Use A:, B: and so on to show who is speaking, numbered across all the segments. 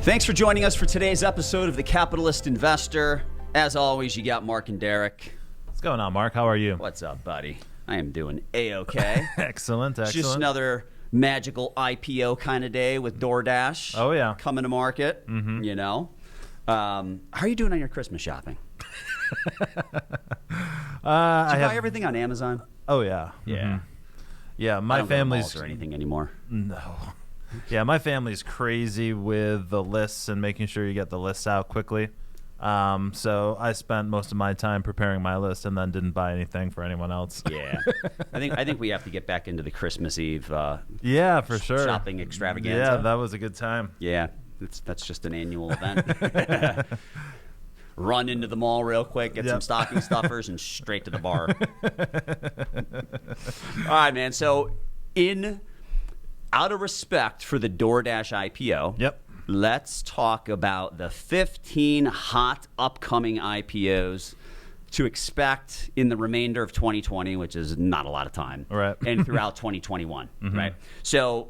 A: Thanks for joining us for today's episode of The Capitalist Investor. As always, you got Mark and Derek.
B: What's going on, Mark? How are you?
A: What's up, buddy? I am doing A-okay.
B: Excellent.
A: Just another magical IPO kind of day with DoorDash.
B: Oh, yeah.
A: Coming to market, you know. How are you doing on your Christmas shopping? Did you buy everything on Amazon?
B: Oh, yeah.
A: Yeah.
B: Mm-hmm. Yeah, my
A: I don't go to
B: family's...
A: malls or anything anymore.
B: No. Yeah, my family's crazy with the lists and making sure you get the lists out quickly. So I spent most of my time preparing my list and then didn't buy anything for anyone else.
A: Yeah. I think we have to get back into the Christmas Eve
B: yeah, for sure.
A: shopping extravaganza.
B: Yeah, that was a good time.
A: Yeah, that's just an annual event. Run into the mall real quick, get some stocking stuffers, and straight to the bar. All right, man. So out of respect for the DoorDash IPO, let's talk about the 15 hot upcoming IPOs to expect in the remainder of 2020, which is not a lot of time,
B: right?
A: And throughout 2021, right? So,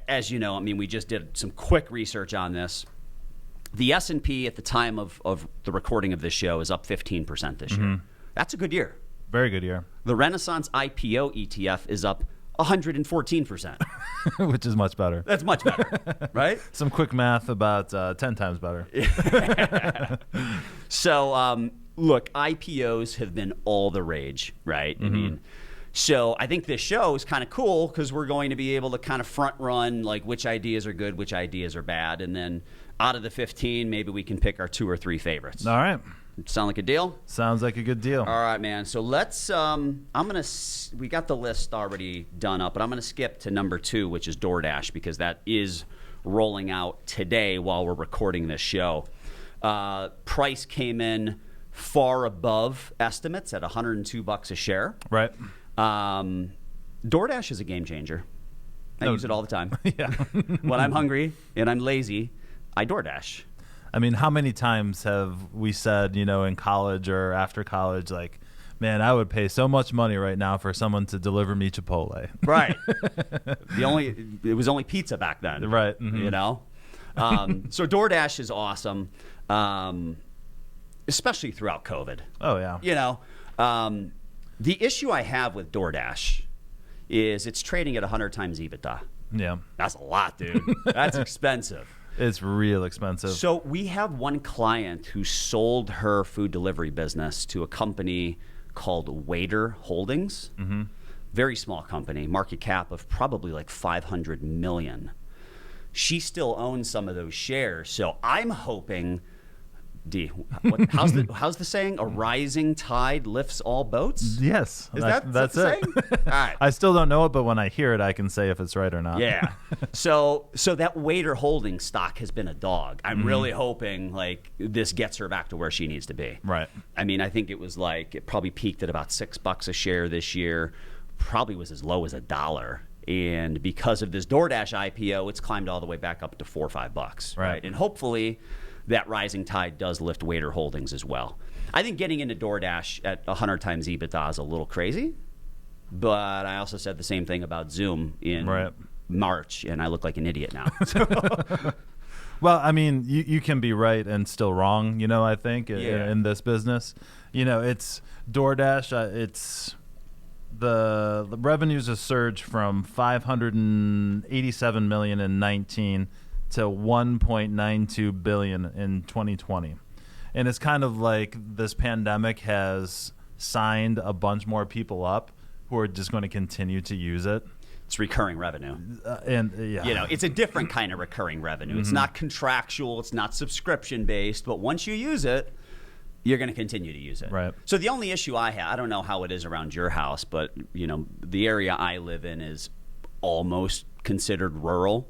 A: as you know, I mean, we just did some quick research on this. The S&P at the time of the recording of this show is up 15% this year. That's a good year.
B: Very good year.
A: The Renaissance IPO ETF is up 114%.
B: Which is much better.
A: That's much better, right?
B: Some quick math, about 10 times better.
A: So, look, IPOs have been all the rage, right? I mean, so I think this show is kind of cool because we're going to be able to kind of front run like which ideas are good, which ideas are bad, and then out of the 15, maybe we can pick our 2 or 3 favorites.
B: All right.
A: Sound like a deal?
B: Sounds like a good deal.
A: All right, man. So let's, we got the list already done up, but I'm going to skip to number 2, which is DoorDash, because that is rolling out today while we're recording this show. Price came in far above estimates at $102 a share.
B: Right.
A: DoorDash is a game changer. I use it all the time.
B: Yeah.
A: When I'm hungry and I'm lazy, I DoorDash.
B: I mean, how many times have we said, you know, in college or after college, like, man, I would pay so much money right now for someone to deliver me Chipotle.
A: Right. It was only pizza back then.
B: Right.
A: You know? So DoorDash is awesome, especially throughout COVID.
B: Oh, yeah.
A: You know, the issue I have with DoorDash is it's trading at 100 times EBITDA.
B: Yeah.
A: That's a lot, dude. That's expensive.
B: It's real expensive.
A: So we have one client who sold her food delivery business to a company called Waiter Holdings. Very small company, market cap of probably like $500 million. She still owns some of those shares. So I'm hoping, how's the saying? A rising tide lifts all boats?
B: Yes.
A: That's the saying? All right.
B: I still don't know it, but when I hear it, I can say if it's right or not.
A: Yeah. So that Waiter Holdings stock has been a dog. I'm really hoping like this gets her back to where she needs to be.
B: Right.
A: I mean, I think it probably peaked at about $6 a share this year. Probably was as low as $1. And because of this DoorDash IPO, it's climbed all the way back up to $4 or $5. Right. And hopefully that rising tide does lift Waiter Holdings as well. I think getting into DoorDash at 100 times EBITDA is a little crazy, but I also said the same thing about Zoom in March, and I look like an idiot now.
B: Well, I mean, you can be right and still wrong, you know, I think, in this business. You know, it's DoorDash, it's the revenues have surged from $587 million in 19 to $1.92 billion in 2020. And it's kind of like this pandemic has signed a bunch more people up who are just going to continue to use it.
A: It's recurring revenue.
B: You
A: know, it's a different kind of recurring revenue. It's not contractual, it's not subscription based, but once you use it, you're going to continue to use it.
B: Right.
A: So the only issue I have, I don't know how it is around your house, but you know, the area I live in is almost considered rural.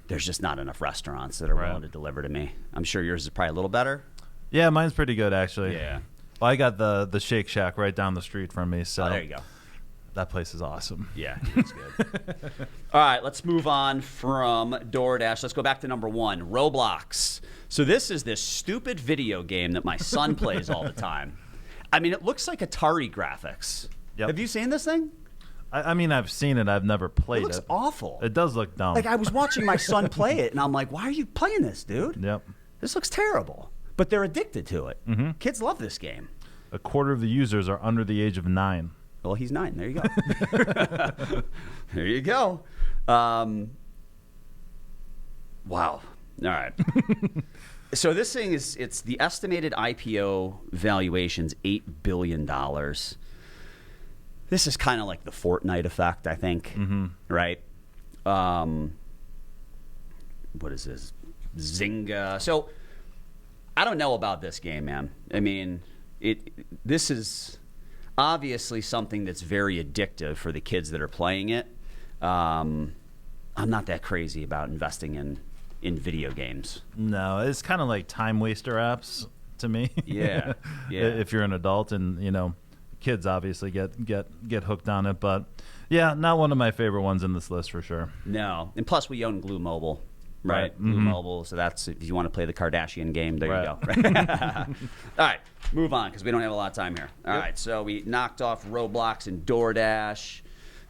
A: There's just not enough restaurants that are willing to deliver to me. I'm sure yours is probably a little better.
B: Yeah, mine's pretty good actually.
A: Yeah.
B: Well, I got the Shake Shack right down the street from me, so
A: there you go.
B: That place is awesome.
A: Yeah, it's good. All right, let's move on from DoorDash. Let's go back to number 1, Roblox. So this is this stupid video game that my son plays all the time. I mean, it looks like Atari graphics. Have you seen this thing?
B: I mean, I've seen it. I've never played it.
A: It looks awful.
B: It does look dumb.
A: Like, I was watching my son play it, and I'm like, why are you playing this, dude?
B: Yep.
A: This looks terrible. But they're addicted to it.
B: Mm-hmm.
A: Kids love this game.
B: A quarter of the users are under the age of 9.
A: Well, he's 9. There you go. There you go. Wow. All right. So this thing it's the estimated IPO valuation's $8 billion. This is kind of like the Fortnite effect, I think.
B: Mm-hmm.
A: Right? What is this? Zynga. So I don't know about this game, man. I mean, this is obviously something that's very addictive for the kids that are playing it. I'm not that crazy about investing in video games.
B: No, it's kind of like time waster apps to me.
A: Yeah.
B: If you're an adult, and kids obviously get hooked on it, but yeah, not one of my favorite ones in this list for sure.
A: No, and plus we own Glue Mobile, right?
B: Mm-hmm.
A: Glue Mobile, so that's if you want to play the Kardashian game, there
B: right.
A: you go. Right? All right, move on because we don't have a lot of time here. All
B: Yep.
A: right, so we knocked off Roblox and DoorDash.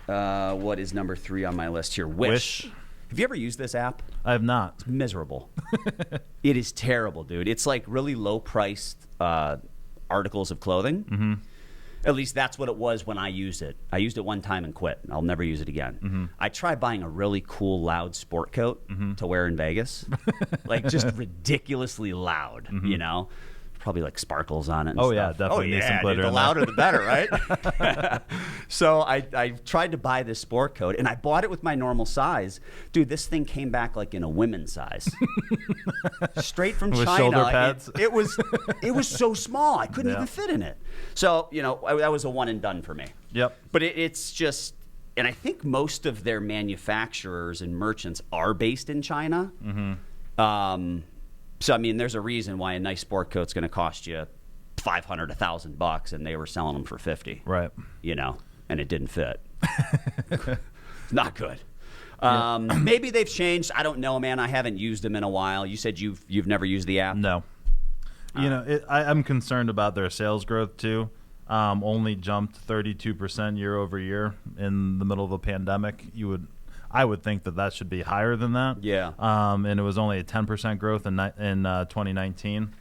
A: What is number 3 on my list here? Wish. Have you ever used this app?
B: I have not.
A: It's miserable. It is terrible, dude. It's like really low-priced articles of clothing.
B: Mm-hmm.
A: At least that's what it was when I used it. I used it one time and quit. I'll never use it again.
B: Mm-hmm.
A: I tried buying a really cool, loud sport coat to wear in Vegas. Like, just ridiculously loud, Probably like sparkles on it and stuff.
B: Yeah, definitely need some glitter
A: dude, the
B: in
A: louder
B: there.
A: the better, right? So I tried to buy this sport coat, and I bought it with my normal size. Dude, this thing came back like in a women's size. Straight from
B: With
A: China.
B: shoulder pads?
A: It was so small. I couldn't even fit in it. So, that was a one and done for me.
B: Yep.
A: But it's just, and I think most of their manufacturers and merchants are based in China.
B: Mm-hmm.
A: So, I mean, there's a reason why a nice sport coat's going to cost you $500, $1,000, and they were selling them for $50.
B: Right.
A: And it didn't fit. Not good. Maybe they've changed. I don't know, man. I haven't used them in a while. You said you've never used the app?
B: No. I'm concerned about their sales growth too. Only jumped 32% year over year in the middle of a pandemic. I would think that should be higher than that.
A: Yeah.
B: And it was only a 10% growth in 2019.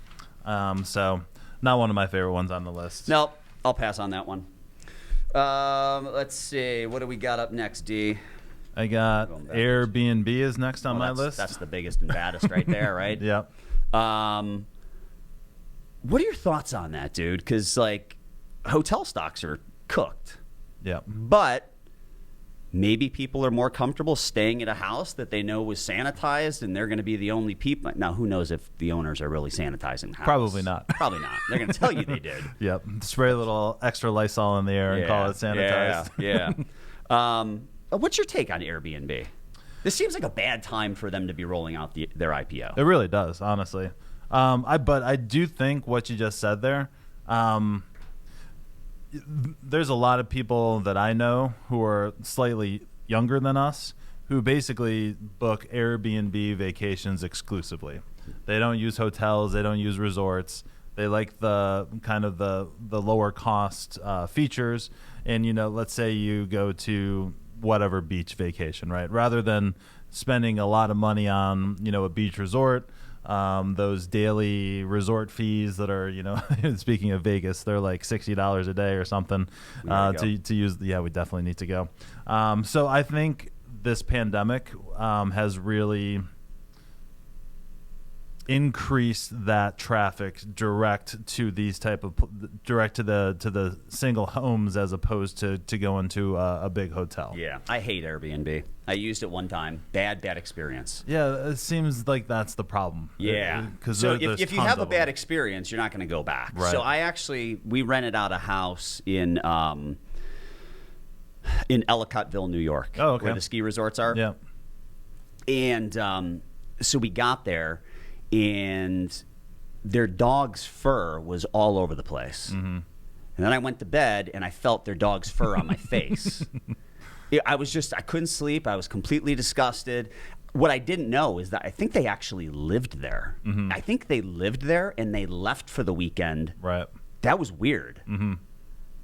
B: So not one of my favorite ones on the list.
A: Nope. I'll pass on that one. Let's see. What do we got up next, D?
B: I got Airbnb is next on my list.
A: That's the biggest and baddest right there, right?
B: Yep.
A: What are your thoughts on that, dude? Because, hotel stocks are cooked.
B: Yep.
A: But maybe people are more comfortable staying at a house that they know was sanitized, and they're going to be the only people. Now, who knows if the owners are really sanitizing the house?
B: Probably not.
A: Probably not. They're going to tell you they did.
B: Yep. Spray a little extra Lysol in the air and call it sanitized.
A: Yeah. What's your take on Airbnb? This seems like a bad time for them to be rolling out their IPO.
B: It really does, honestly. But I do think what you just said there, there's a lot of people that I know who are slightly younger than us who basically book Airbnb vacations exclusively. They don't use hotels. They don't use resorts. They like the kind of the lower cost features. And, let's say you go to whatever beach vacation, right? Rather than spending a lot of money on, a beach resort, those daily resort fees that are, speaking of Vegas, they're like $60 a day or something to use. Yeah, we definitely need to go. So I think this pandemic has really increase that traffic direct to these direct to the single homes as opposed to going to a big hotel.
A: Yeah, I hate Airbnb. I used it one time. Bad experience.
B: Yeah, it seems like that's the problem.
A: Yeah,
B: so
A: if you have a bad experience, you're not going to go back.
B: Right.
A: So we rented out a house in Ellicottville, New York, where the ski resorts are.
B: Yeah,
A: and so we got there. And their dog's fur was all over the place. Mm-hmm. And then I went to bed, and I felt their dog's fur on my face. I couldn't sleep. I was completely disgusted. What I didn't know is that I think they actually lived there. Mm-hmm. I think they lived there, and they left for the weekend.
B: Right.
A: That was weird.
B: Mm-hmm.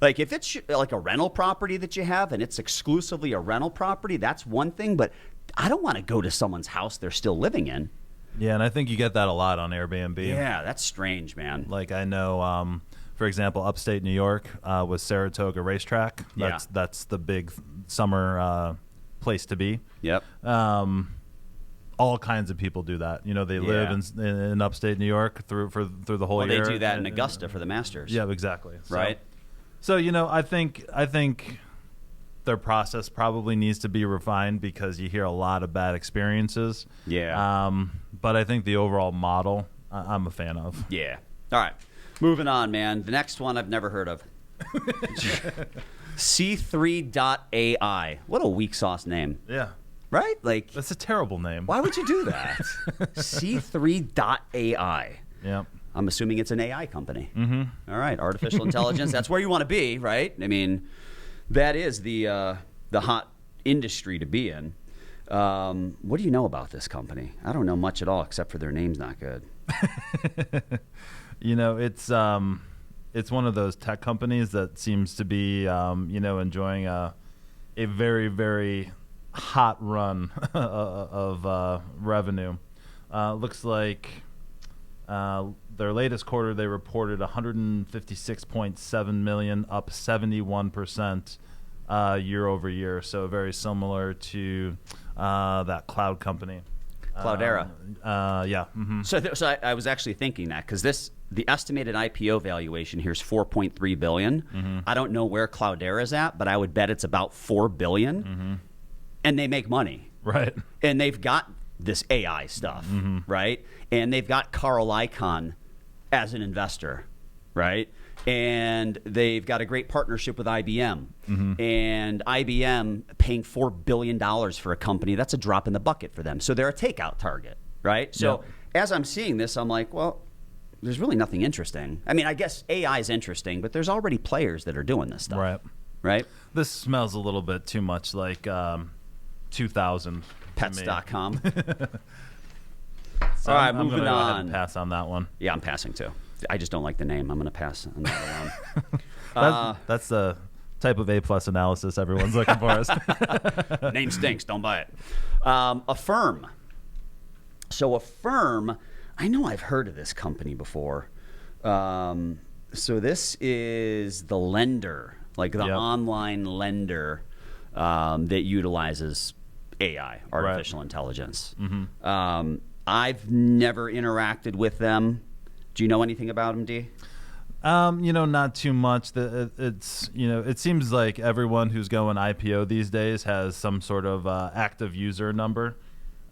A: Like if it's like a rental property that you have and it's exclusively a rental property, that's one thing. But I don't want to go to someone's house they're still living in.
B: Yeah, and I think you get that a lot on Airbnb.
A: Yeah, that's strange, man.
B: Like I know, for example, upstate New York with Saratoga Racetrack. That's the big summer place to be.
A: Yep.
B: All kinds of people do that. You know, they live in upstate New York through the whole year.
A: They do that in Augusta for the Masters.
B: Yeah, exactly.
A: Right.
B: So you know, I think their process probably needs to be refined because you hear a lot of bad experiences.
A: Yeah.
B: But I think the overall model, I'm a fan of.
A: Yeah. All right. Moving on, man. The next one I've never heard of. C3.ai. What a weak sauce name.
B: Yeah.
A: Right? Like
B: that's a terrible name.
A: Why would you do that? C3.ai.
B: Yep.
A: I'm assuming it's an AI company.
B: Mm-hmm.
A: All right. Artificial intelligence. That's where you want to be, right? I mean, that is the hot industry to be in. What do you know about this company? I don't know much at all except for their name's not good.
B: You know, it's one of those tech companies that seems to be enjoying a very, very hot run of revenue. Looks like their latest quarter they reported 156.7 million, up 71% year over year. So very similar to that cloud company.
A: Cloudera.
B: Yeah. Mm-hmm.
A: So I was actually thinking that because the estimated IPO valuation here is $4.3 billion.
B: Mm-hmm.
A: I don't know where Cloudera is at, but I would bet it's about $4 billion.
B: Mm-hmm.
A: And they make money.
B: Right.
A: And they've got this AI stuff,
B: mm-hmm.
A: right? And they've got Carl Icahn as an investor, right? And they've got a great partnership with IBM.
B: Mm-hmm.
A: And IBM paying $4 billion for a company, that's a drop in the bucket for them. So they're a takeout target, right? So as I'm seeing this, I'm like, well, there's really nothing interesting. I mean, I guess AI is interesting, but there's already players that are doing this stuff.
B: Right.
A: Right?
B: This smells a little bit too much like 2000.
A: Pets.com.
B: So
A: All right,
B: I'm
A: moving
B: gonna go ahead
A: on.
B: and pass on that one.
A: Yeah, I'm passing too. I just don't like the name. I'm going to pass on that one.
B: That's the type of A+ analysis everyone's looking for us.
A: Name stinks. Don't buy it. Affirm. So Affirm, I know I've heard of this company before. So this is the lender, like the online lender that utilizes AI, artificial intelligence.
B: Mm-hmm.
A: I've never interacted with them. Do you know anything about them, D?
B: Not too much. It seems like everyone who's going IPO these days has some sort of active user number.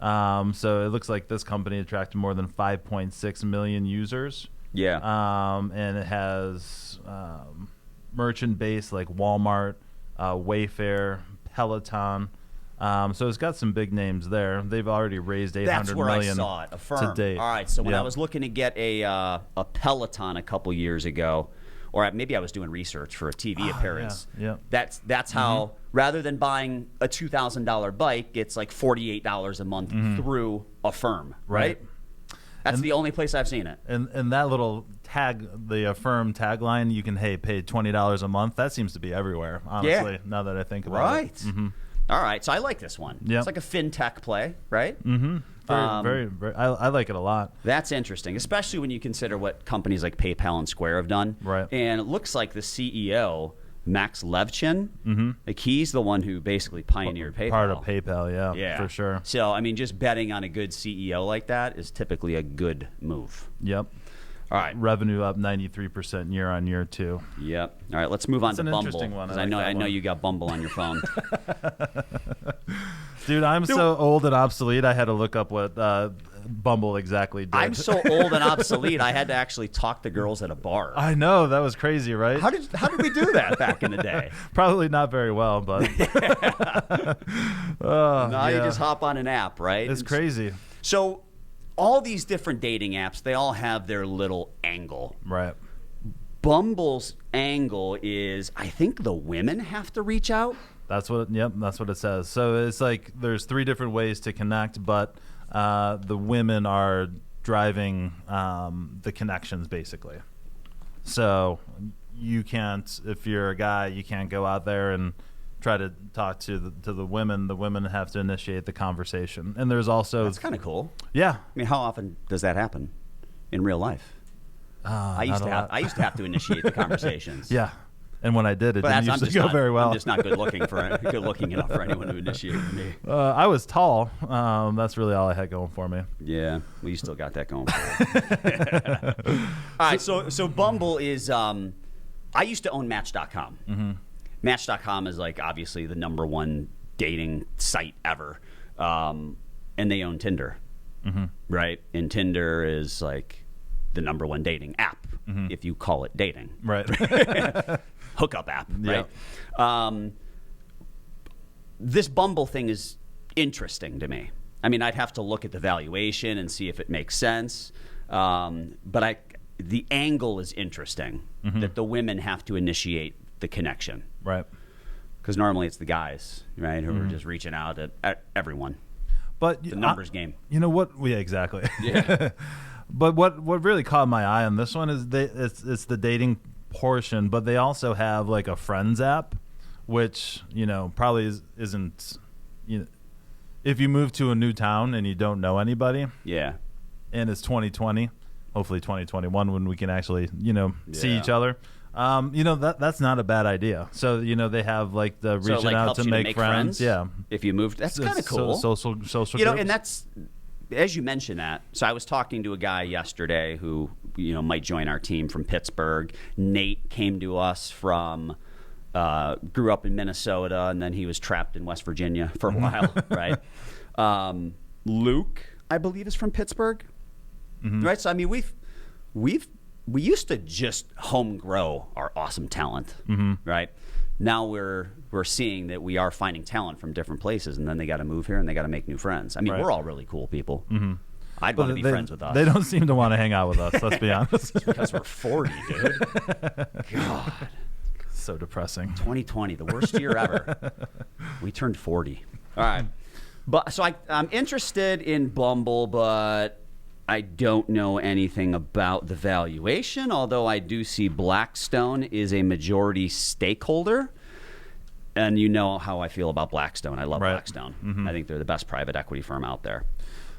B: So it looks like this company attracted more than 5.6 million users.
A: Yeah.
B: And it has merchant base like Walmart, Wayfair, Peloton. So it's got some big names there. They've already raised $800
A: That's where
B: million
A: I saw it. Affirm.
B: to date.
A: All right. So when I was looking to get a Peloton a couple years ago, or maybe I was doing research for a TV appearance.
B: Yeah.
A: That's how rather than buying a $2,000 bike, it's like $48 a month through Affirm. Right. That's the only place I've seen it.
B: And that little tag, the Affirm tagline, you can pay $20 a month. That seems to be everywhere. Honestly, now that I think about it.
A: Right.
B: Mm-hmm.
A: All right, so I like this one.
B: Yep.
A: It's like a fintech play, right?
B: Mm-hmm. Very. I like it a lot.
A: That's interesting, especially when you consider what companies like PayPal and Square have done.
B: Right.
A: And it looks like the CEO, Max Levchin, like he's the one who basically pioneered PayPal.
B: Part of PayPal, yeah, for sure.
A: So, I mean, just betting on a good CEO like that is typically a good move.
B: Yep.
A: All right.
B: Revenue up 93% year on year too.
A: Yep. All right, let's move on to Bumble.
B: Interesting one.
A: I know you got Bumble on your phone.
B: Dude, I'm so old and obsolete. I had to look up what Bumble exactly did.
A: I'm so old and obsolete. I had to actually talk to girls at a bar.
B: I know, that was crazy, right?
A: How did we do that back in the day?
B: Probably not very well, but
A: now you just hop on an app, right?
B: It's crazy.
A: So all these different dating apps, they all have their little angle.
B: Right.
A: Bumble's angle is, I think the women have to reach out.
B: That's what it says. So it's like there's 3 different ways to connect, but the women are driving the connections basically. So you can't, if you're a guy, you can't go out there and try to talk to the women. The women have to initiate the conversation. And there's also...
A: That's kind of cool.
B: Yeah.
A: I mean, how often does that happen in real life? I used to have to initiate the conversations.
B: Yeah. And when I did, it didn't usually go very well.
A: I'm just not good looking enough for anyone to initiate me.
B: I was tall. That's really all I had going for me.
A: Yeah, well, you still got that going for you. All right, so Bumble is. I used to own Match.com.
B: Mm-hmm.
A: Match.com is like obviously the number one dating site ever, and they own Tinder,
B: mm-hmm.
A: right? And Tinder is like the number one dating app,
B: mm-hmm.
A: if you call it dating,
B: right?
A: Hookup app, right?
B: Yeah.
A: This Bumble thing is interesting to me. I mean, I'd have to look at the valuation and see if it makes sense. But the angle is interesting,
B: mm-hmm.
A: that the women have to initiate the connection.
B: Right.
A: Because normally it's the guys, right, who
B: mm-hmm.
A: are just reaching out at everyone.
B: But
A: the numbers game.
B: You know what? Yeah, exactly.
A: Yeah.
B: But what really caught my eye on this one is it's the dating portion, but they also have like a friends app, which probably isn't if you move to a new town and you don't know anybody,
A: yeah,
B: and it's 2020, hopefully 2021 when we can actually see each other, that's not a bad idea. So they have like the reaching out to make friends. Yeah,
A: if you moved, that's kind of cool.
B: Social groups.
A: And that's, as you mentioned that. So I was talking to a guy yesterday who might join our team from Pittsburgh. Nate came to us from grew up in Minnesota, and then he was trapped in West Virginia for a while, right? Luke, I believe, is from Pittsburgh,
B: mm-hmm.
A: right? So I mean, we used to just home grow our awesome talent,
B: mm-hmm.
A: right? Now we're seeing that we are finding talent from different places, and then they got to move here and they got to make new friends. I mean,
B: right.
A: We're all really cool people.
B: Mm-hmm.
A: I'd want to be friends with us.
B: They don't seem to want to hang out with us. Let's be honest.
A: It's because we're 40, dude. God,
B: so depressing.
A: 2020, the worst year ever. We turned 40. All right, but so I'm interested in Bumble, but I don't know anything about the valuation, although I do see Blackstone is a majority stakeholder. And you know how I feel about Blackstone. I love
B: right.
A: Blackstone.
B: Mm-hmm.
A: I think they're the best private equity firm out there.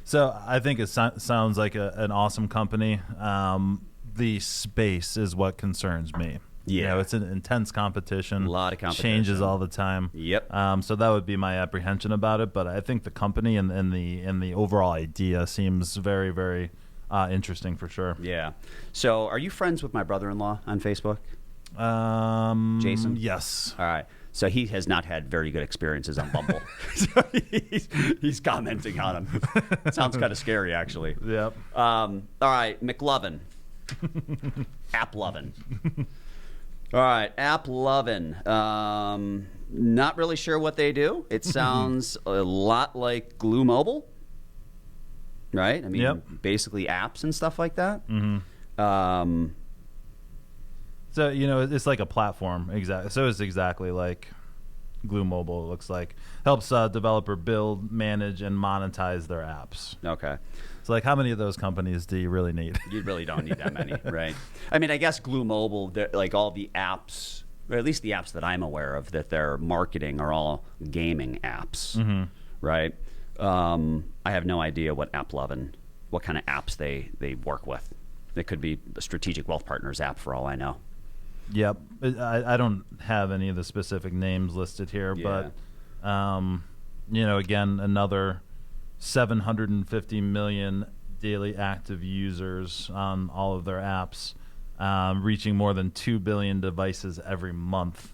B: So I think it sounds like an awesome company. The space is what concerns me.
A: Yeah.
B: It's an intense competition.
A: A lot of competition.
B: Changes all the time.
A: Yep.
B: So that would be my apprehension about it. But I think the company and the overall idea seems very, very interesting for sure.
A: Yeah. So are you friends with my brother-in-law on Facebook? Jason?
B: Yes.
A: All right. So he has not had very good experiences on Bumble. So he's commenting on him. Sounds kind of scary, actually.
B: Yep.
A: All right, McLovin. Applovin. All right, Applovin. Not really sure what they do. It sounds a lot like Glue Mobile, right? I mean,
B: yep.
A: Basically apps and stuff like that.
B: Mm-hmm. So, it's like a platform. Exactly. So it's exactly like Glue Mobile, it looks like. Helps developer build, manage, and monetize their apps.
A: Okay.
B: So, like, how many of those companies do you really need?
A: You really don't need that many, right? I mean, I guess Glue Mobile, like all the apps, or at least the apps that I'm aware of that they're marketing are all gaming apps,
B: mm-hmm.
A: right? I have no idea what Applovin, what kind of apps they work with. It could be a Strategic Wealth Partners app for all I know.
B: Yep. I don't have any of the specific names listed here,
A: yeah.
B: But, again, another 750 million daily active users on all of their apps, reaching more than 2 billion devices every month,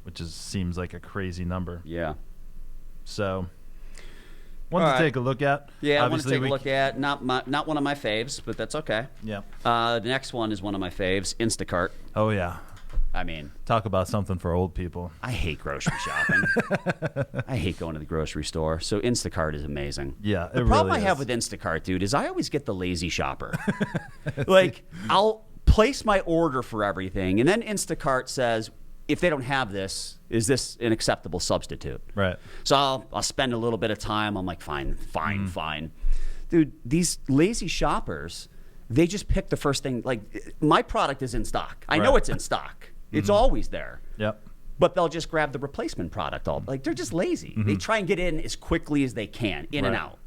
B: which seems like a crazy number.
A: Yeah.
B: So, one to take a look at.
A: Yeah, I want to take a look at. Not one of my faves, but that's okay.
B: Yeah.
A: The next one is one of my faves, Instacart.
B: Oh, yeah.
A: I mean,
B: talk about something for old people.
A: I hate grocery shopping. I hate going to the grocery store. So Instacart is amazing.
B: Yeah,
A: the problem I have with Instacart, dude, is I always get the lazy shopper. Like, I'll place my order for everything, and then Instacart says, if they don't have this, is this an acceptable substitute?
B: Right.
A: So I'll spend a little bit of time. I'm like, fine. Dude, these lazy shoppers, they just pick the first thing. Like, my product is in stock. I know it's in stock. It's always there.
B: Yep.
A: But they'll just grab the replacement product. Like, they're just lazy. They try and get in as quickly as they can, in and out.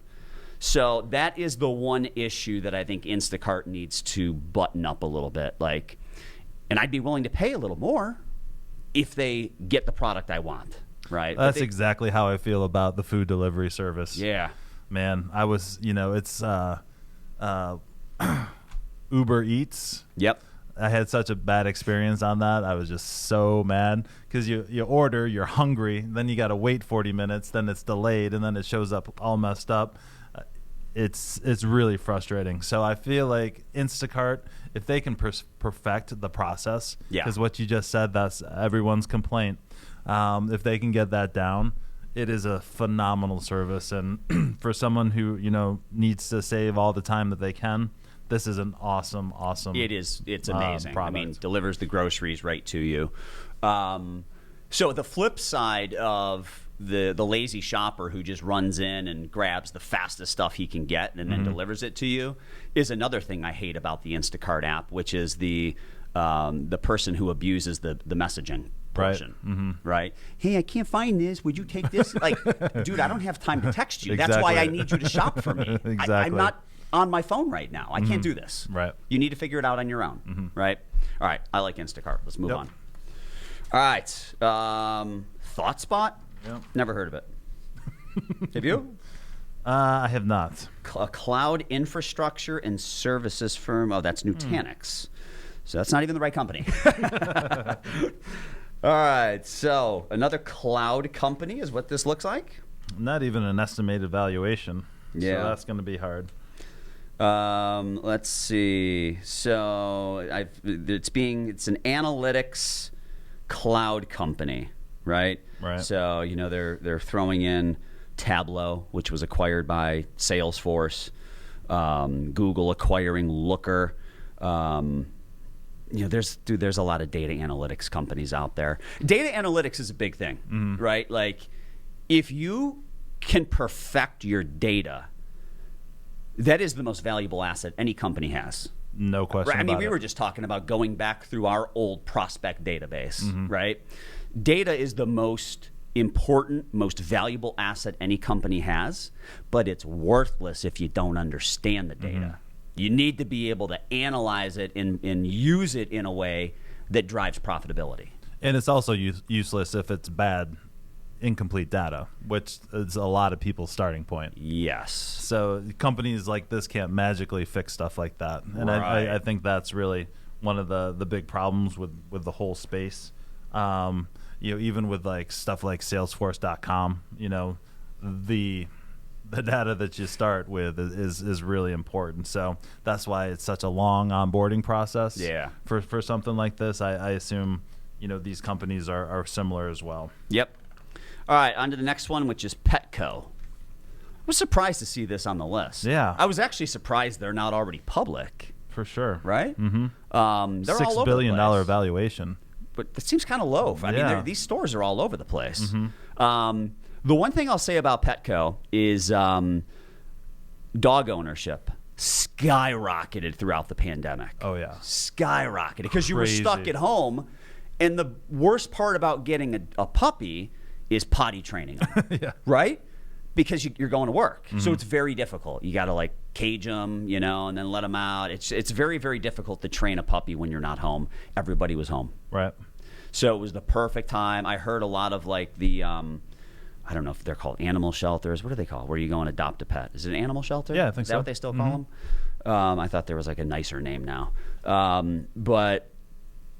A: So that is the one issue that I think Instacart needs to button up a little bit. Like, and I'd be willing to pay a little more if they get the product I want, right?
B: That's exactly how I feel about the food delivery service.
A: Yeah.
B: Man, I was, it's Uber Eats.
A: Yep.
B: I had such a bad experience on that. I was just so mad because you order, you're hungry, then you got to wait 40 minutes, then it's delayed, and then it shows up all messed up. It's really frustrating. So I feel like Instacart, if they can perfect the process, because what you just said, that's everyone's complaint. If they can get that down, it is a phenomenal service. And for someone who, needs to save all the time that they can, this is an awesome.
A: It is. It's amazing.
B: Product.
A: I mean, delivers the groceries right to you. So the flip side of the lazy shopper who just runs in and grabs the fastest stuff he can get and then delivers it to you is another thing I hate about the Instacart app, which is the person who abuses the messaging portion, right? Hey, I can't find this. Would you take this? Like, dude, I don't have time to text you. That's why I need you to shop for me. I'm not on my phone right now. I can't do this.
B: Right.
A: You need to figure it out on your own, right? All right. I like Instacart. Let's move on. All right. ThoughtSpot?
B: Yep.
A: Never heard of it. Have you?
B: I have not.
A: A cloud infrastructure and services firm. Oh, that's Nutanix. So that's not even the right company. All right. So another cloud company is what this looks like. Not
B: even an estimated valuation.
A: Yeah.
B: So that's going to be hard.
A: Let's see. So it's an analytics cloud company, right?
B: Right.
A: So they're throwing in Tableau, which was acquired by Salesforce, Google acquiring Looker. There's a lot of data analytics companies out there. Data analytics is a big thing, right? Like, if you can perfect your data, that is the most valuable asset any company has.
B: No question
A: right? I mean,
B: about
A: we
B: it.
A: were just talking about going back through our old prospect database, right? Data is the most important, most valuable asset any company has, but it's worthless if you don't understand the data. You need to be able to analyze it and use it in a way that drives profitability.
B: And it's also useless if it's bad, incomplete data, which is a lot of people's starting point.
A: Yes.
B: So companies like this can't magically fix stuff like that. And
A: right.
B: I think that's really one of the big problems with the whole space. Even with like stuff like Salesforce.com, the data that you start with is really important. So that's why it's such a long onboarding process.
A: Yeah.
B: For something like this, I assume these companies are similar as well.
A: Yep. All right, on to the next one, which is Petco. I was surprised to see this on the list.
B: Yeah.
A: I was actually surprised they're not already public.
B: For sure.
A: Right?
B: Mm-hmm.
A: They're all over
B: $6 billion valuation.
A: But it seems kind of low. I mean, these stores are all over the place. The one thing I'll say about Petco is dog ownership skyrocketed throughout the pandemic.
B: Oh, yeah.
A: Skyrocketed. Because you were stuck at home. And the worst part about getting a puppy is potty training them,
B: yeah.
A: right? Because you're going to work. So it's very difficult. You got to cage them, and then let them out. It's very, very difficult to train a puppy when you're not home. Everybody was home.
B: Right.
A: So it was the perfect time. I heard a lot of the, I don't know if they're called animal shelters. What are they called? Where you go and adopt a pet? Is it an animal shelter?
B: Yeah, I think so.
A: Is that what they still call them? I thought there was a nicer name now. But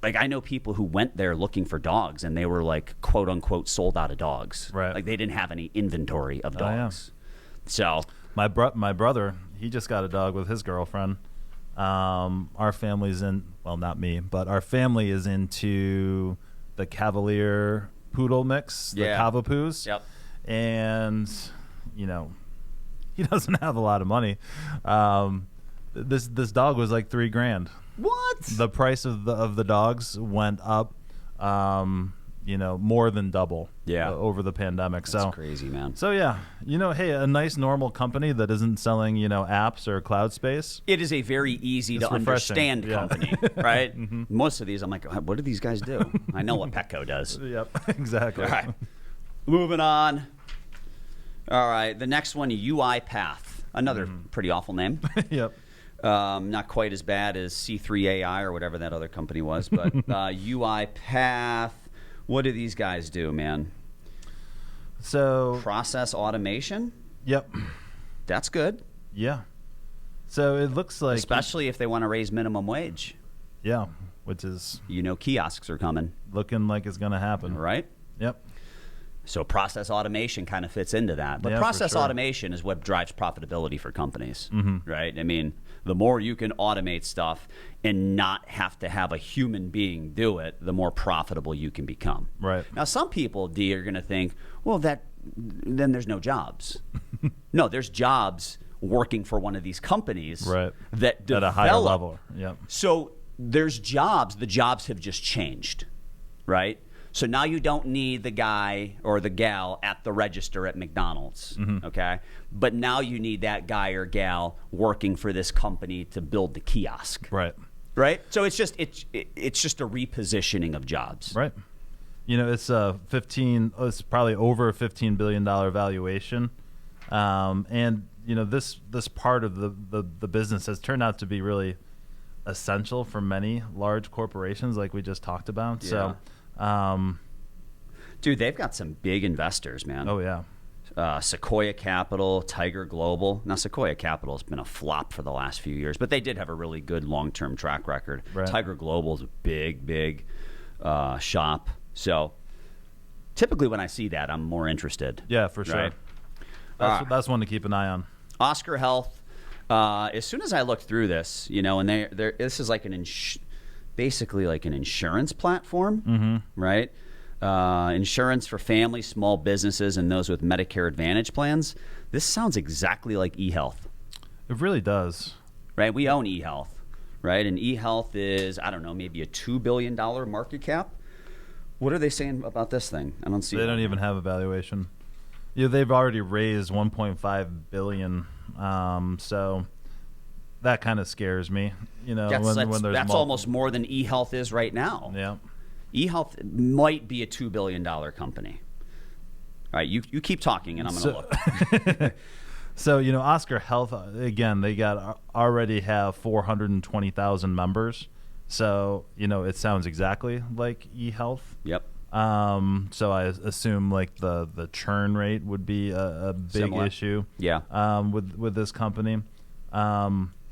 A: I know people who went there looking for dogs, and they were quote unquote sold out of dogs.
B: Right.
A: They didn't have any inventory of dogs.
B: Yeah.
A: So
B: my brother, he just got a dog with his girlfriend. Our family's not me, but our family is into the Cavalier Poodle mix, the Cavapoos.
A: Yep.
B: And he doesn't have a lot of money. This dog was $3,000.
A: What?
B: The price of the dogs went up. more than double
A: Yeah.
B: Over the pandemic.
A: That's crazy, man.
B: So yeah, hey, a nice normal company that isn't selling, apps or cloud space.
A: It is a very easy to understand company, right? Most of these, I'm like, what do these guys do? I know what Petco does.
B: Yep, exactly.
A: All right. Moving on. All right, the next one, UiPath. Another pretty awful name.
B: Yep.
A: Not quite as bad as C3AI or whatever that other company was, but UiPath. What do these guys do, man?
B: So
A: process automation?
B: Yep.
A: That's good.
B: Yeah. So it looks like,
A: especially if they want to raise minimum wage.
B: Yeah, which is
A: kiosks are coming.
B: Looking like it's going to happen.
A: Right?
B: Yep.
A: So process automation kind of fits into that. But process automation is what drives profitability for companies, right? I mean, the more you can automate stuff and not have to have a human being do it, the more profitable you can become.
B: Right.
A: Now, some people, D, are going to think, well, then there's no jobs. No, there's jobs working for one of these companies that develop. At a higher level. Yep. So there's jobs. The jobs have just changed, right? So now you don't need the guy or the gal at the register at McDonald's, okay? But now you need that guy or gal working for this company to build the kiosk.
B: Right.
A: Right? So it's just a repositioning of jobs.
B: Right. It's it's probably over a $15 billion valuation. And this part of the business has turned out to be really essential for many large corporations like we just talked about.
A: Yeah.
B: So
A: dude, they've got some big investors, man.
B: Oh yeah.
A: Sequoia Capital, Tiger Global. Now, Sequoia Capital has been a flop for the last few years, but they did have a really good long-term track record.
B: Right.
A: Tiger Global is a big shop. So typically when I see that, I'm more interested.
B: Yeah, for sure.
A: Right?
B: That's one to keep an eye on.
A: Oscar Health. As soon as I looked through this, and this is like basically like an insurance platform, right? Insurance for families, small businesses, and those with Medicare Advantage plans. This sounds exactly like eHealth.
B: It really does.
A: Right? We own eHealth, right? And eHealth is, I don't know, maybe a $2 billion market cap. What are they saying about this thing? I don't see.
B: They don't even have a valuation. They've already raised $1.5 billion. So that kind of scares me.
A: That's almost more than eHealth is right now.
B: Yeah.
A: eHealth might be a $2 billion company. All right, you keep talking, and I'm going to look.
B: So, Oscar Health, again, they already have 420,000 members. So, it sounds exactly like eHealth.
A: Yep.
B: So I assume like the churn rate would be a big
A: Similar.
B: issue.
A: Yeah.
B: With this company.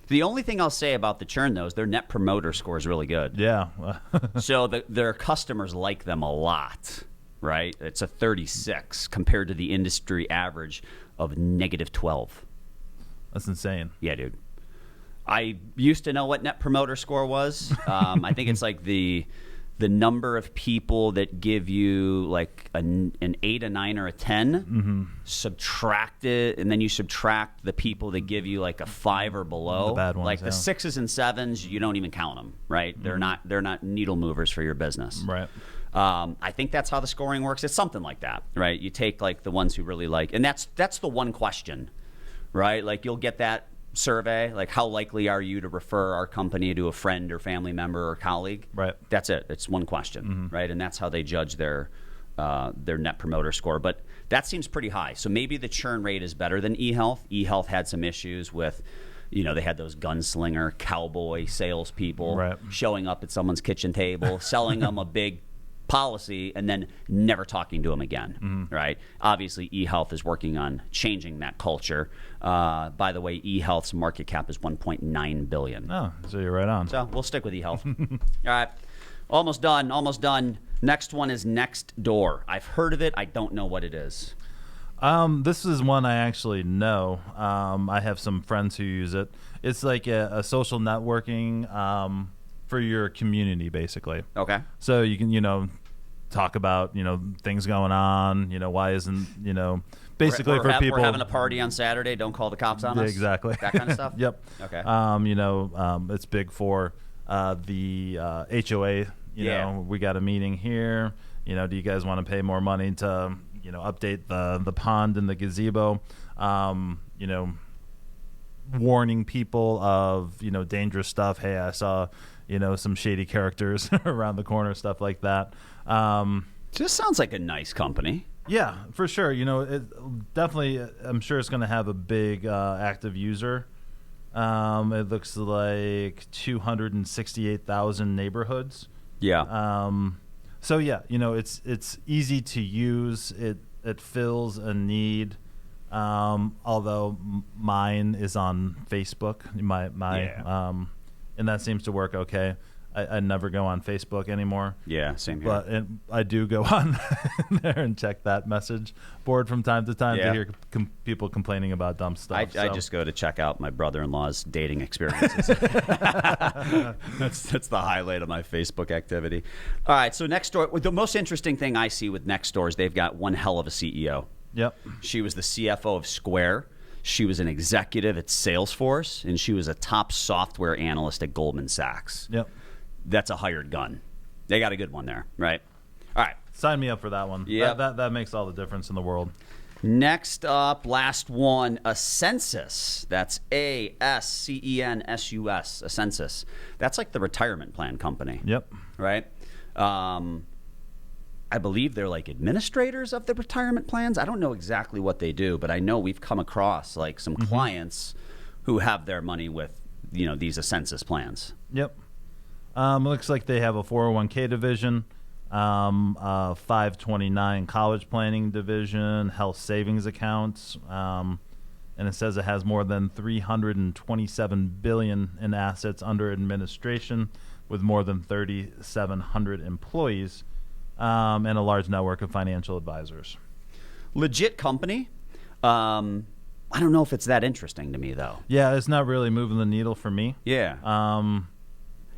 A: The only thing I'll say about the churn, though, is their net promoter score is really good.
B: Yeah.
A: So their customers like them a lot, right? It's a 36 compared to the industry average of -12.
B: That's insane.
A: Yeah, dude. I used to know what net promoter score was. I think it's like the number of people that give you like an 8, a 9, or a 10, subtract it, and then you subtract the people that give you like a 5 or below.
B: The bad ones,
A: like the 6s and 7s, you don't even count them, right? They're not needle movers for your business.
B: Right.
A: I think that's how the scoring works. It's something like that, right? You take like the ones who really like, and that's the one question, right? Like you'll get that survey, like how likely are you to refer our company to a friend or family member or colleague?
B: Right.
A: That's it. It's one question, right? And that's how they judge their net promoter score. But that seems pretty high. So maybe the churn rate is better than eHealth. eHealth had some issues with, they had those gunslinger cowboy salespeople showing up at someone's kitchen table, selling them a big policy and then never talking to them again, right? Obviously, eHealth is working on changing that culture. By the way, eHealth's market cap is $1.9 billion.
B: Oh, so you're right on.
A: So we'll stick with eHealth. All right. Almost done. Next one is NextDoor. I've heard of it. I don't know what it is.
B: This is one I actually know. I have some friends who use it. It's like a social networking for your community, basically.
A: Okay.
B: So you can, talk about, things going on, why isn't, basically for people.
A: We're having a party on Saturday. Don't call the cops on us.
B: Exactly.
A: That kind of stuff?
B: Yep.
A: Okay.
B: It's big for the HOA You know, we got a meeting here. You know, do you guys want to pay more money to, you know, update the pond and the gazebo? You know, warning people of, you know, dangerous stuff. Hey, I saw, you know, some shady characters around the corner, stuff like that.
A: Just sounds like a nice company.
B: Yeah, for sure. You know, it definitely, I'm sure it's going to have a big active user. It looks like 268,000 neighborhoods.
A: Yeah.
B: So yeah, you know, it's easy to use. It fills a need. Although mine is on Facebook, and that seems to work okay. I never go on Facebook anymore.
A: Yeah, same here.
B: But I do go on there and check that message board from time to time to hear people complaining about dumb stuff.
A: I just go to check out my brother-in-law's dating experiences. That's the highlight of my Facebook activity. All right, so NextDoor. The most interesting thing I see with NextDoor is they've got one hell of a CEO.
B: Yep.
A: She was the CFO of Square. She was an executive at Salesforce, and she was a top software analyst at Goldman Sachs.
B: Yep.
A: That's a hired gun. They got a good one there, right? All right.
B: Sign me up for that one.
A: Yeah.
B: That makes all the difference in the world.
A: Next up, last one, Ascensus. That's Ascensus. Ascensus. That's like the retirement plan company.
B: Yep.
A: Right? I believe they're like administrators of the retirement plans. I don't know exactly what they do, but I know we've come across like some clients who have their money with, you know, these Ascensus plans.
B: Yep. Looks like they have a 401k division, 529 college planning division, health savings accounts, and it says it has more than $327 billion in assets under administration, with more than 3,700 employees, and a large network of financial advisors.
A: Legit company. I don't know if it's that interesting to me though.
B: Yeah, it's not really moving the needle for me.
A: Yeah.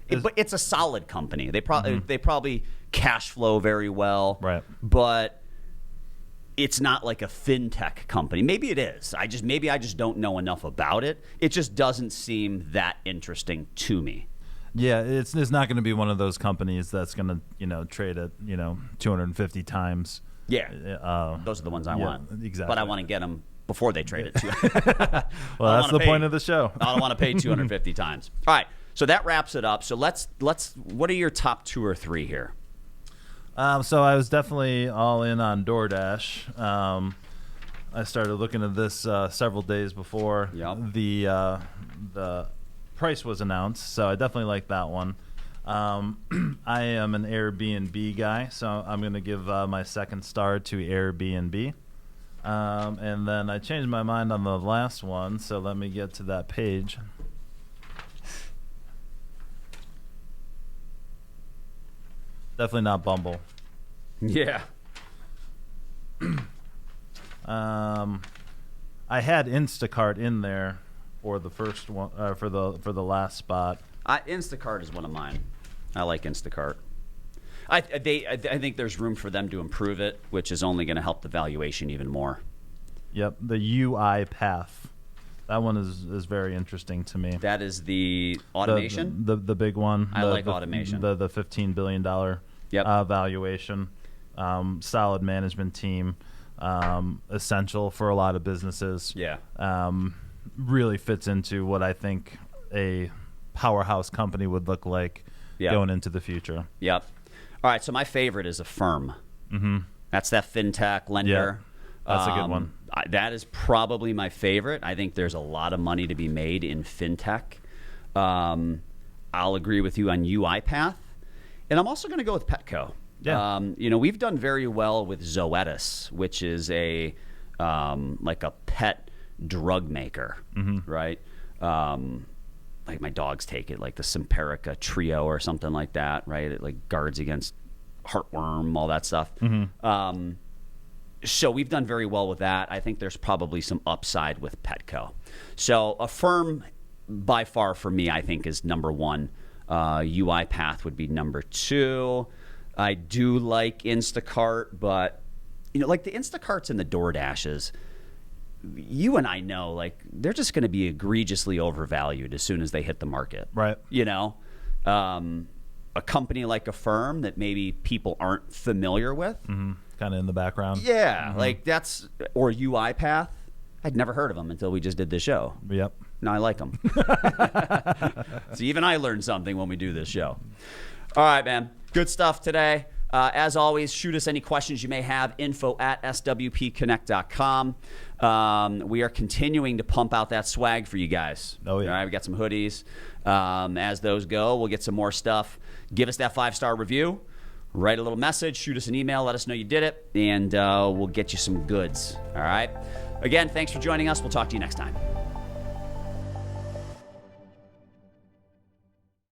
A: But it's a solid company. They probably cash flow very well.
B: Right.
A: But it's not like a fintech company. Maybe it is. I just don't know enough about it. It just doesn't seem that interesting to me.
B: Yeah, it's not going to be one of those companies that's going to, you know, trade at, you know, 250 times.
A: Yeah. Those are the ones I want.
B: Exactly.
A: But I want to get them before they trade it.
B: Well, that's the point of the show.
A: I don't want to pay 250 times. All right. So that wraps it up. So let's. What are your top 2 or 3 here?
B: So I was definitely all in on DoorDash. I started looking at this several days before the price was announced. So I definitely like that one. I am an Airbnb guy, so I'm going to give my second star to Airbnb. And then I changed my mind on the last one. So let me get to that page. Definitely not Bumble.
A: Yeah.
B: I had Instacart in there for the first one, for the last spot.
A: Instacart is one of mine. I like Instacart. I think there's room for them to improve it, which is only going to help the valuation even more.
B: Yep, the UiPath. That one is very interesting to me.
A: That is the automation?
B: The big one.
A: I like automation.
B: The $15 billion valuation. Solid management team. Essential for a lot of businesses.
A: Yeah.
B: Really fits into what I think a powerhouse company would look like going into the future.
A: Yep. All right, so my favorite is Affirm. Mm-hmm. That's that fintech lender.
B: Yeah, that's a good one.
A: That is probably my favorite. I think there's a lot of money to be made in fintech. I'll agree with you on UiPath. And I'm also going to go with Petco.
B: Yeah.
A: We've done very well with Zoetis, which is a like a pet drug maker, right? Like my dogs take it, like the Simparica Trio or something like that, right? It like guards against heartworm, all that stuff. So we've done very well with that. I think there's probably some upside with Petco. So Affirm, by far for me, I think is number 1. UiPath would be number 2. I do like Instacart, but like the Instacarts and the DoorDashes, you and I know, like they're just going to be egregiously overvalued as soon as they hit the market.
B: Right.
A: a company like Affirm that maybe people aren't familiar with.
B: Kind of in the background.
A: Yeah, like that's, or UiPath. I'd never heard of them until we just did this show.
B: Yep.
A: Now I like them. So even I learned something when we do this show. All right, man. Good stuff today. As always, shoot us any questions you may have, info@swpconnect.com. We are continuing to pump out that swag for you guys.
B: Oh, yeah.
A: All right, we got some hoodies. As those go, we'll get some more stuff. Give us that 5-star review. Write a little message. Shoot us an email. Let us know you did it. And we'll get you some goods. All right? Again, thanks for joining us. We'll talk to you next time.